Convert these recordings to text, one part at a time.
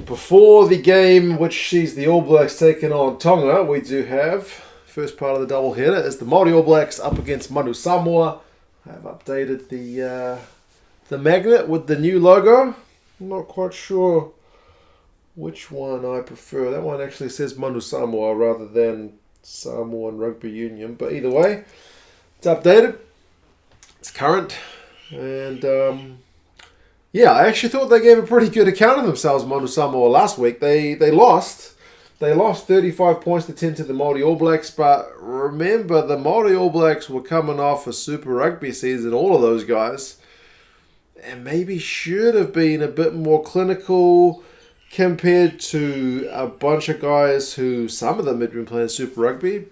Before the game, which sees the All Blacks taking on Tonga, we do have, first part of the double header, is the Maori All Blacks up against Manu Samoa. I have updated the magnet with the new logo. I'm not quite sure which one I prefer. That one actually says Manu Samoa rather than Samoan Rugby Union. But either way, it's updated. It's current. And yeah, I actually thought they gave a pretty good account of themselves, Manu Samoa, last week. They lost. They lost 35 points to 10 to the Maori All Blacks. But remember, the Maori All Blacks were coming off a Super Rugby season, all of those guys. And maybe should have been a bit more clinical compared to a bunch of guys who, some of them had been playing Super Rugby.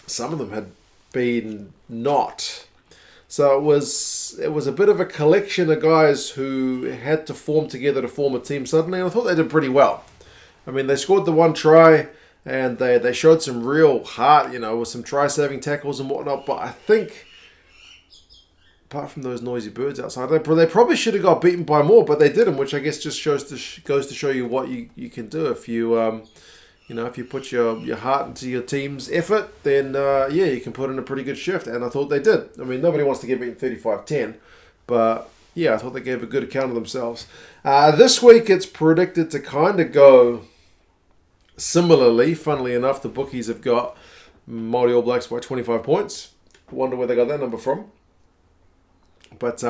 Some of them had been not. So it was a bit of a collection of guys who had to form together to form a team suddenly, and I thought they did pretty well. I mean, they scored the one try, and they showed some real heart, with some try-saving tackles and whatnot, but I think, apart from those noisy birds outside, they probably should have got beaten by more, but they didn't, which I guess just goes to show you what you can do if you... if you put your heart into your team's effort, then, you can put in a pretty good shift. And I thought they did. I mean, nobody wants to get beaten 35-10. But, yeah, I thought they gave a good account of themselves. This week, it's predicted to kind of go similarly. Funnily enough, the bookies have got Maori All Blacks by 25 points. Wonder where they got that number from. But,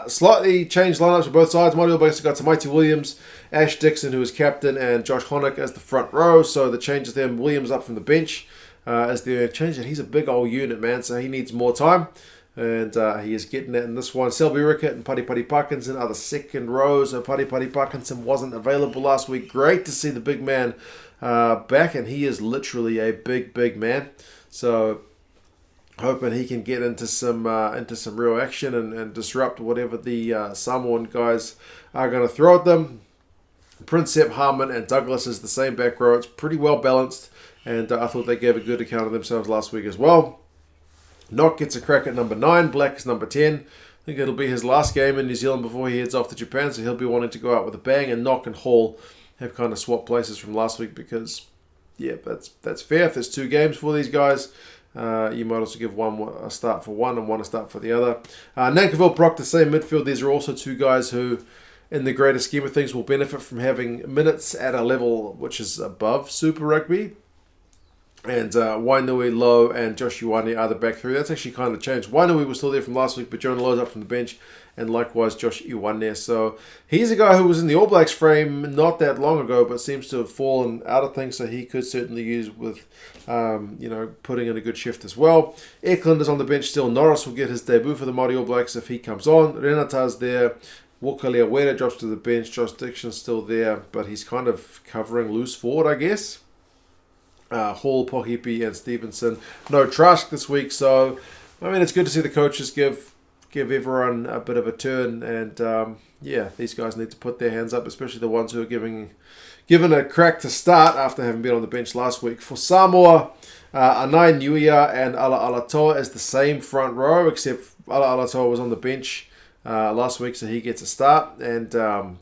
slightly changed lineups for both sides. Maori All Blacks have got Tamaiti Williams, Ash Dixon, who is captain, and Josh Honock as the front row. So the changes there, Williams up from the bench as the change. He's a big old unit, man, so he needs more time. And he is getting it in this one. Selby Rickett and Pari Parkinson are the second row. So Pari Parkinson wasn't available last week. Great to see the big man back, and he is literally a big man. So hoping he can get into some real action and disrupt whatever the Samoan guys are going to throw at them. Princep, Harmon, and Douglas is the same back row. It's pretty well balanced, and I thought they gave a good account of themselves last week as well. Knock gets a crack at number 9. Black is number 10. I think it'll be his last game in New Zealand before he heads off to Japan, so he'll be wanting to go out with a bang. And Knock and Hall have kind of swapped places from last week because, that's fair. If there's 2 games for these guys, you might also give one a start for one and one a start for the other. Nankivell, Brock, the same midfield. These are also 2 guys who, in the greater scheme of things, will benefit from having minutes at a level which is above Super Rugby. And Wainui, Lowe, and Josh Ioane are the back 3. That's actually kind of changed. Wainui was still there from last week, but Jonah Lowe's up from the bench, and likewise Josh Ioane. So he's a guy who was in the All Blacks frame not that long ago, but seems to have fallen out of things, so he could certainly use with, putting in a good shift as well. Eklund is on the bench still. Norris will get his debut for the Māori All Blacks if he comes on. Renata's there. Wokaleawera drops to the bench. Josh Dixon's still there, but he's kind of covering loose forward, I guess. Hall, Pohipi, and Stevenson. No Trask this week, so I mean it's good to see the coaches give everyone a bit of a turn, and these guys need to put their hands up, especially the ones who are given a crack to start after having been on the bench last week. For Samoa, Anai Nuia and Ala Alatoa is the same front row, except Ala Alatoa was on the bench last week, so he gets a start, and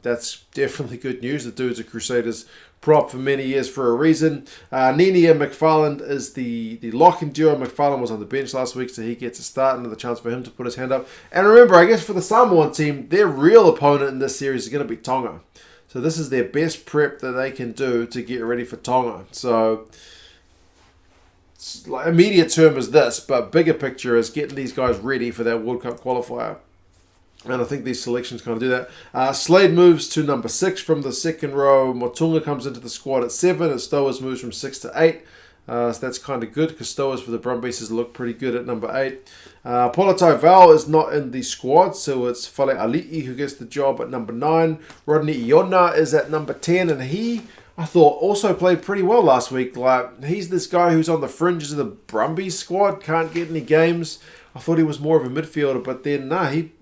that's definitely good news. The dude's a Crusaders prop for many years for a reason. Nini and McFarland is the lock-in duo. McFarland was on the bench last week, so he gets a start, another chance for him to put his hand up. And remember, I guess for the Samoan team, their real opponent in this series is going to be Tonga. So this is their best prep that they can do to get ready for Tonga. So immediate term is this, but bigger picture is getting these guys ready for that World Cup qualifier. And I think these selections kind of do that. Slade moves to number 6 from the second row. Motunga comes into the squad at 7. And Stowers moves from 6 to 8. So that's kind of good because Stowers for the Brumbies look pretty good at number 8. Polatai Val is not in the squad. So it's Fale Ali'i who gets the job at number 9. Rodney Iona is at number 10. And he, I thought, also played pretty well last week. He's this guy who's on the fringes of the Brumbies squad. Can't get any games. I thought he was more of a midfielder, but then,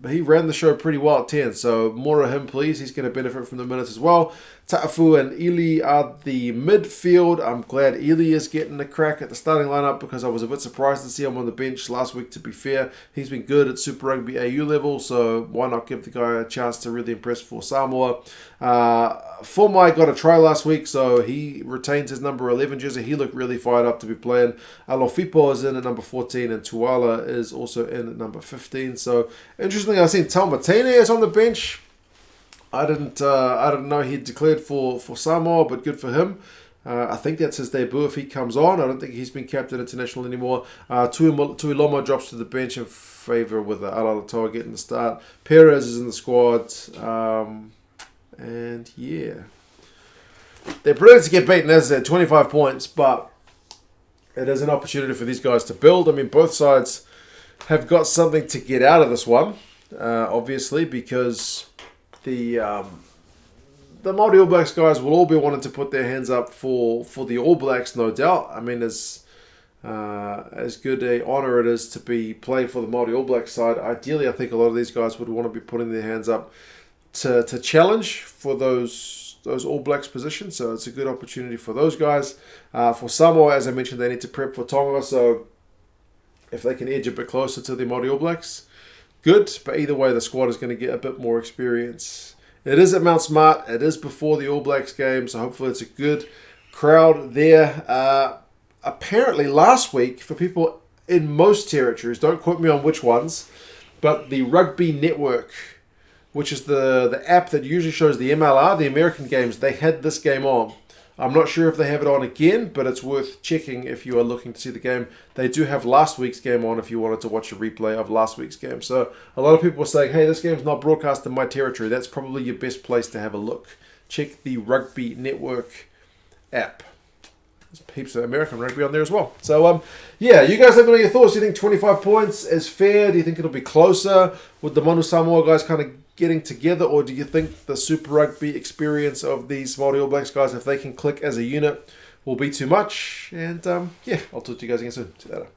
he ran the show pretty well at 10. So more of him, please. He's going to benefit from the minutes as well. Ta'afu and Ili are the midfield. I'm glad Ili is getting a crack at the starting lineup because I was a bit surprised to see him on the bench last week, to be fair. He's been good at Super Rugby AU level, so why not give the guy a chance to really impress for Samoa. Formai got a try last week, so he retains his number 11 jersey. He looked really fired up to be playing. Alofipo is in at number 14, and Tuala is also in at number 15. So, interestingly, I've seen Taumatene is on the bench. I didn't know he declared for Samoa, but good for him. I think that's his debut if he comes on. I don't think he's been captain international anymore. Tuilomo drops to the bench in favour with Alalatoa getting the start. Perez is in the squad. And yeah. They're predicted to get beaten, as I said, 25 points, but it is an opportunity for these guys to build. I mean, both sides have got something to get out of this one, obviously, because the Maori All Blacks guys will all be wanting to put their hands up for the All Blacks, no doubt. I mean, as good a honour it is to be playing for the Maori All Blacks side, ideally I think a lot of these guys would want to be putting their hands up to challenge for those All Blacks positions. So it's a good opportunity for those guys. For Samoa, as I mentioned, they need to prep for Tonga, so if they can edge a bit closer to the Maori All Blacks, good, but either way, the squad is going to get a bit more experience. It is at Mount Smart. It is before the All Blacks game, so hopefully it's a good crowd there. Apparently, last week, for people in most territories, don't quote me on which ones, but the Rugby Network, which is the app that usually shows the MLR, the American games, they had this game on. I'm not sure if they have it on again, but it's worth checking if you are looking to see the game. They do have last week's game on if you wanted to watch a replay of last week's game. So a lot of people were saying, hey, this game's not broadcast in my territory. That's probably your best place to have a look. Check the Rugby Network app. There's heaps of American rugby on there as well. So, yeah, you guys let me know your thoughts. Do you think 25 points is fair? Do you think it'll be closer with the Manu Samoa guys kind of getting together, or do you think the Super Rugby experience of these Maori All Blacks guys, if they can click as a unit, will be too much? And yeah, I'll talk to you guys again soon. See you later.